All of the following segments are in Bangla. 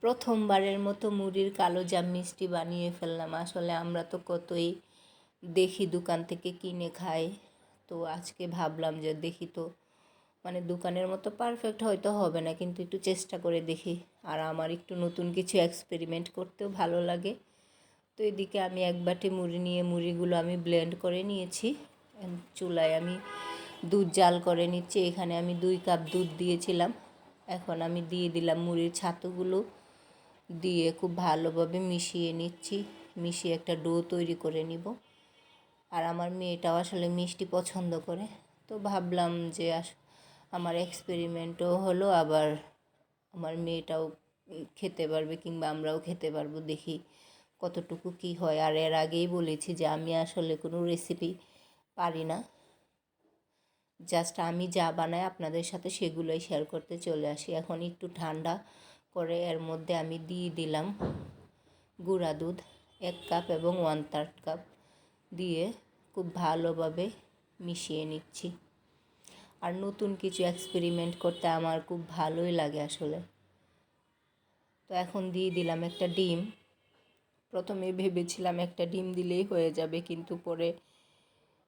প্রথমবারের মতো মুড়ির কালোজাম মিষ্টি বানিয়ে ফেললাম। আসলে আমরা তো কতই দেখি দোকান থেকে কিনে খাই, তো আজকে ভাবলাম যে দেখি তো, মানে দোকানের মতো পারফেক্ট হয়তো হবে না, কিন্তু একটু চেষ্টা করে দেখি। আর আমার একটু নতুন কিছু এক্সপেরিমেন্ট করতেও ভালো লাগে। তো এদিকে আমি এক বাটি মুড়ি নিয়ে মুড়িগুলো আমি ব্লেন্ড করে নিয়েছি। চুলায় আমি দুধ জাল করে নিচ্ছি। এখানে আমি 2 কাপ দুধ দিয়েছিলাম। এখন আমি দিয়ে দিলাম মুড়ির ছাতুগুলো, দিয়ে খুব ভালোভাবে মিশিয়ে নিচ্ছি। মিশিয়ে একটা ডো তৈরি করে নিব। আর আমার মেয়েটাও আসলে মিষ্টি পছন্দ করে, তো ভাবলাম যে আমার এক্সপেরিমেন্টও হলো, আবার আমার মেয়েটাও খেতে পারবে কিংবা আমরাও খেতে পারবো। দেখি কতটুকু কি হয়। আর এর আগেই বলেছি যে আমি আসলে কোনো রেসিপি পারি না, জাস্ট আমি যা বানাই আপনাদের সাথে সেগুলোই শেয়ার করতে চলে আসি। এখন একটু ঠান্ডা করে এর মধ্যে আমি দিয়ে দিলাম গুঁড়া দুধ 1 কাপ এবং 1/3 কাপ দিয়ে খুব ভালোভাবে মিশিয়ে নিচ্ছি। আর নতুন কিছু এক্সপেরিমেন্ট করতে আমার খুব ভালোই লাগে আসলে। তো এখন দিয়ে দিলাম একটা ডিম। প্রথমে ভেবেছিলাম একটা ডিম দিলেই হয়ে যাবে, কিন্তু পরে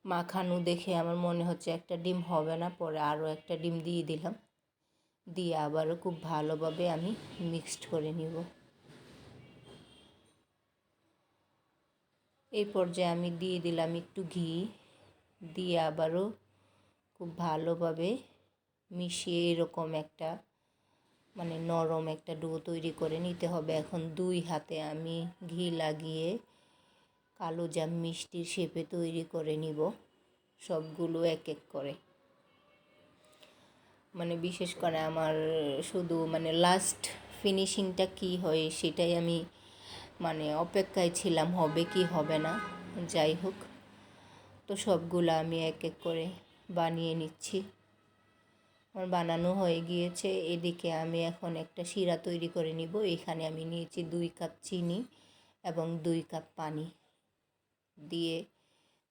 মাখানো দেখে আমার মনে হচ্ছে একটা ডিম হবে না, পরে আরও একটা ডিম দিয়ে দিলাম। দিয়ে আবারও খুব ভালোভাবে আমি মিক্সড করে নিব। এই পর্যায়ে আমি দিয়ে দিলাম একটু ঘি, দিয়ে আবারও খুব ভালোভাবে মিশিয়ে এরকম একটা মানে নরম একটা ডো তৈরি করে নিতে হবে। এখন 2 হাতে আমি ঘি লাগিয়ে কালোজাম মিষ্টির শেপে তৈরি করে নিব, সবগুলো এক এক করে। মানে বিশেষ করে আমার শুধু মানে লাস্ট ফিনিশিংটা কি হয় সেটাই আমি মানে অপেক্ষায় ছিলাম, হবে কি হবে না। যাই হোক, তো সবগুলো আমি এক এক করে বানিয়ে নিচ্ছি। আমার বানানো হয়ে গিয়েছে। এদিকে আমি এখন একটা শিরা তৈরি করে নিব। এখানে আমি নিয়েছি 2 কাপ চিনি এবং 2 কাপ পানি দিয়ে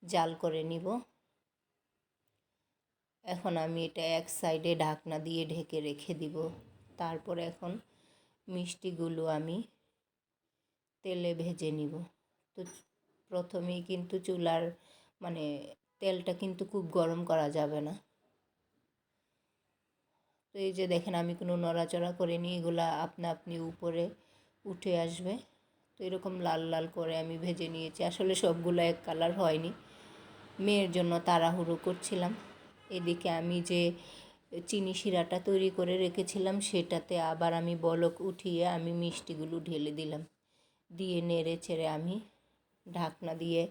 জাল করে নিব। এখন আমি এটা এক সাইডে ঢাকনা দিয়ে ঢেকে রেখে দিব। তারপর এখন মিষ্টিগুলো আমি তেলে ভেজে নিব। তো প্রথমেই কিন্তু চুলার মানে তেলটা কিন্তু খুব গরম করা যাবে না। তো এই যে দেখেন আমি কোনো নড়াচড়া করিনি, এগুলা আপনা আপনি উপরে উঠে আসবে। তো এরকম লাল লাল করে আমি ভেজে নিয়েছি। আসলে সবগুলো এক কালার হয়নি, মেয়ের জন্য তাড়াহুড়ো করছিলাম। এদিকে আমি যে চিনি শিরাটা তৈরি করে রেখেছিলাম সেটাতে আবার আমি বলক উঠিয়ে আমি মিষ্টিগুলো ঢেলে দিলাম। দিয়ে নেড়ে চেড়ে আমি ঢাকনা দিয়ে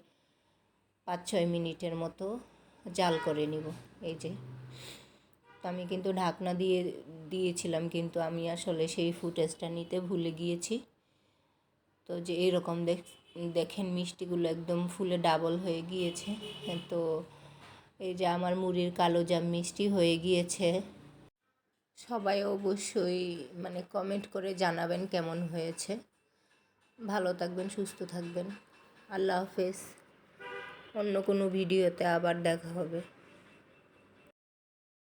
5-6 মিনিটের মতো জাল করে নিব। এই যে আমি কিন্তু ঢাকনা দিয়েছিলাম, কিন্তু আমি আসলে সেই ফুটেজটা নিতে ভুলে গিয়েছি। তো যে এরকম দেখেন মিষ্টিগুলো একদম ফুলে ডাবল হয়ে গিয়েছে। তো এই যে আমার মুড়ির কালোজাম মিষ্টি হয়ে গিয়েছে। সবাই অবশ্যই মানে কমেন্ট করে জানাবেন কেমন হয়েছে। ভালো থাকবেন, সুস্থ থাকবেন। আল্লাহ হাফেজ। অন্য কোনো ভিডিওতে আবার দেখা হবে।